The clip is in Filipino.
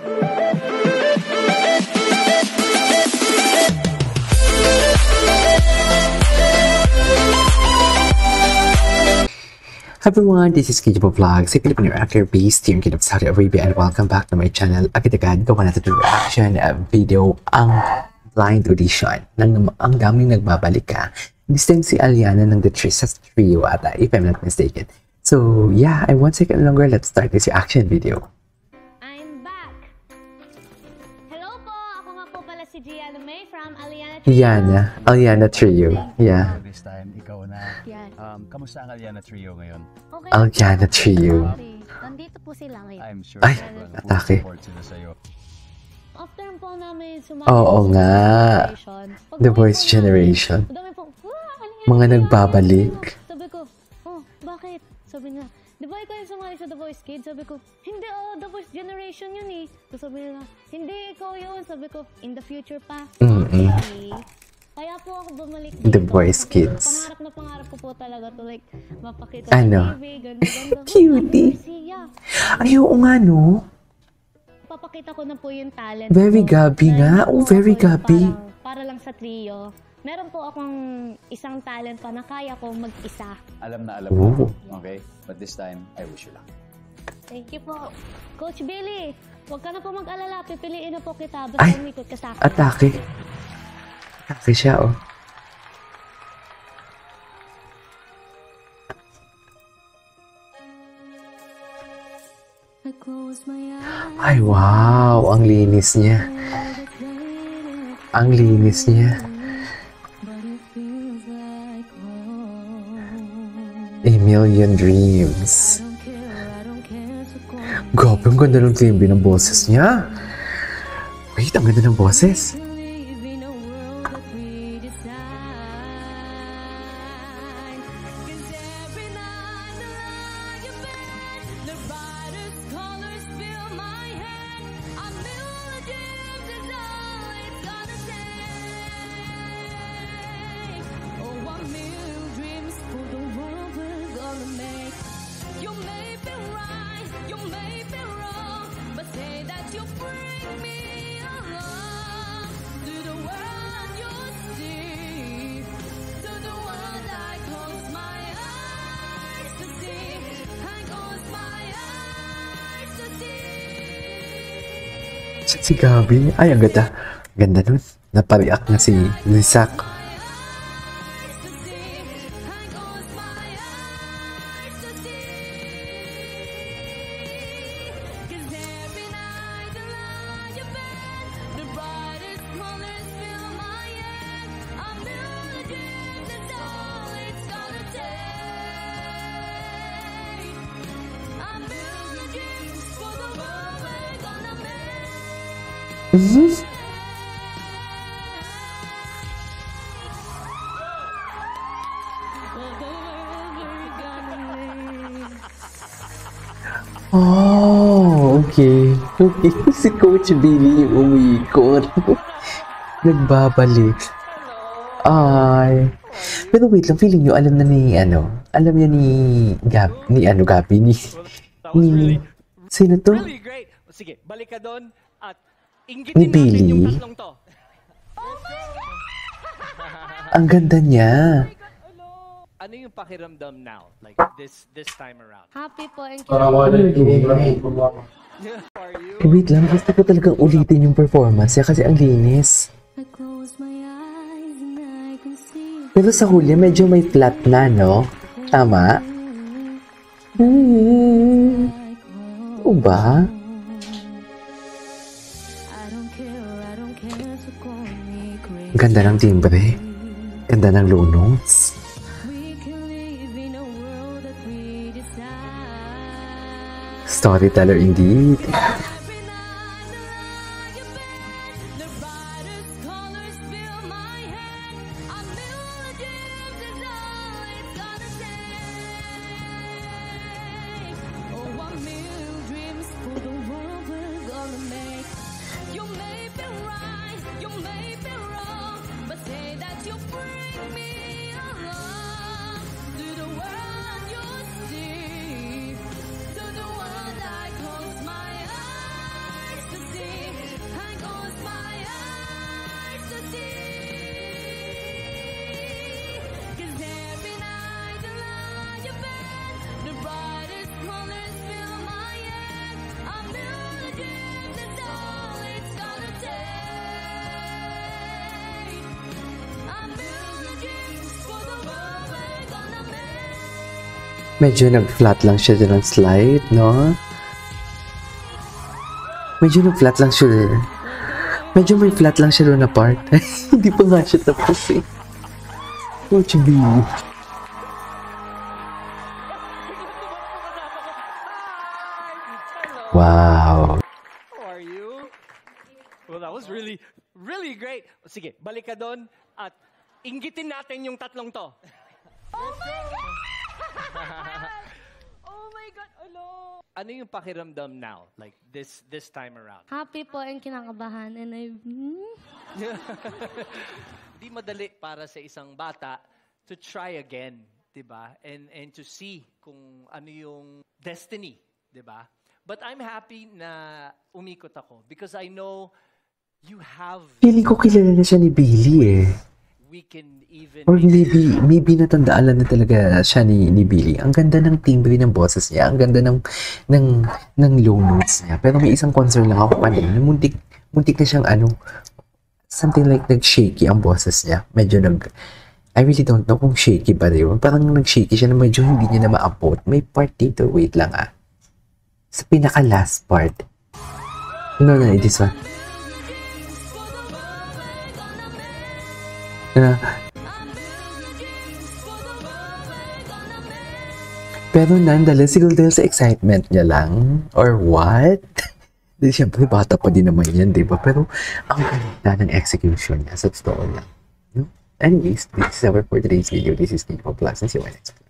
Hi everyone, this is Kijabo Vlogs, a Filipino actor based here in Kingdom of Saudi Arabia, and welcome back to my channel. Agad-agad, gawa natin yung reaction video ang blind audition. Ang daming nagbabalik ka. This time si Aliana ng The Tristas Trio ata, if I'm not mistaken. So yeah, and 1 second longer, let's start this reaction video. I'm back! Hello po! Ako nga po pala si Gianna May from Aliana Trio. Aliana Trio. Yeah. This time, ikaw na. Yes. Kamusta ang Aliana Trio ngayon? Okay. Aliana Trio. Okay. Nandito po sila ngayon. I'm sure Ay, atake. support sila sa'yo. After po namin sumali Oo sa nga. The Voice Generation. Dami po, Mga nagbabalik. Sabi ko, oh, bakit? Sabi niya, di ba ikaw yung sumali sa The Voice Kids? Sabi ko, hindi The Voice Generation yun eh. So sabi niya, hindi ikaw yun. Sabi ko, in the future pa. Okay. Kaya po ako bumalik dito. The Voice Kids. Pangarap ko po talaga to like, mapakita Ano? sa TV, ganda. Cutie. Ay, oo nga no. Papakita ko na po yung talent Very ko. Gabi Dahil nga. po Oh, very ako Gabi. Para lang sa trio. Meron po akong isang talent pa na kaya ko mag-isa. Alam na alam Oh. mo. Okay? But this time, I wish you luck. Thank you po. Coach Billy, huwag ka na po mag-alala. Pipiliin na po kita. Ay, Basta umikot ka sa akin. Atake. Atake siya oh. Ay, wow! Ang linis niya. Ang linis niya. A Million Dreams. Grabe, ang ganda ng timbre ng boses niya. Wait, ang ganda ng boses. Si Gabi. Ay, ang ganda. Ganda nun. Napariak na si Lisak. Oh, okay. Okay. Si Coach Billy yung umikot. Nagbabalik. Ay. Pero wait lang, feeling nyo, alam na ni, alam niya ni Gabi, ni, sino to? Really great. Sige, balik ka doon at Ni inggitin natin Billy? yung tatlong to. Ang ganda niya. Ano yung pakiramdam now? Like this time around? Happy po and Wait lang, gusto ko talagang ulitin yung performance niya kasi ang linis. Pero sa huli, medyo may flat na, no? Tama? O ba? Ganda ng timbre. Ganda ng lungs. Storyteller indeed. Medyo nag-flat lang siya dyan ng slide, no? Medyo nag-flat lang siya. Medyo may flat lang siya doon na part. Hindi pa nga siya tapos eh. Oh, chibi. Wow. How are you? Well, that was really, really great. O, sige, balik ka doon at inggitin natin yung tatlong to. Oh my God, alo. Ano yung pakiramdam now? Like, this time around? Happy po and kinakabahan. And Di madali para sa isang bata to try again, 'di ba? And to see kung ano yung destiny, 'di ba? But I'm happy na umikot ako because I know you have Feeling ko kilala na siya ni Billy eh. we can even Or maybe natandaan lang na talaga siya ni Billy. Ang ganda ng timbre ng boses niya. Ang ganda ng low notes niya. Pero may isang concern lang ako kanina. Muntik na siyang something like nag-shaky ang boses niya. Medyo I really don't know kung shaky ba rin. Parang nag-shaky siya na medyo hindi niya na maabot. May part dito. Wait lang Sa pinaka-last part. No, this one. Pero nonetheless, siguro dahil sa excitement niya lang, or what? Di siyempre, bata pa din naman yan, di ba? Pero, ang ganda ng execution niya sa totoo lang. No? Anyways, this is our for today's video. This is Nico Plus, and see you next time.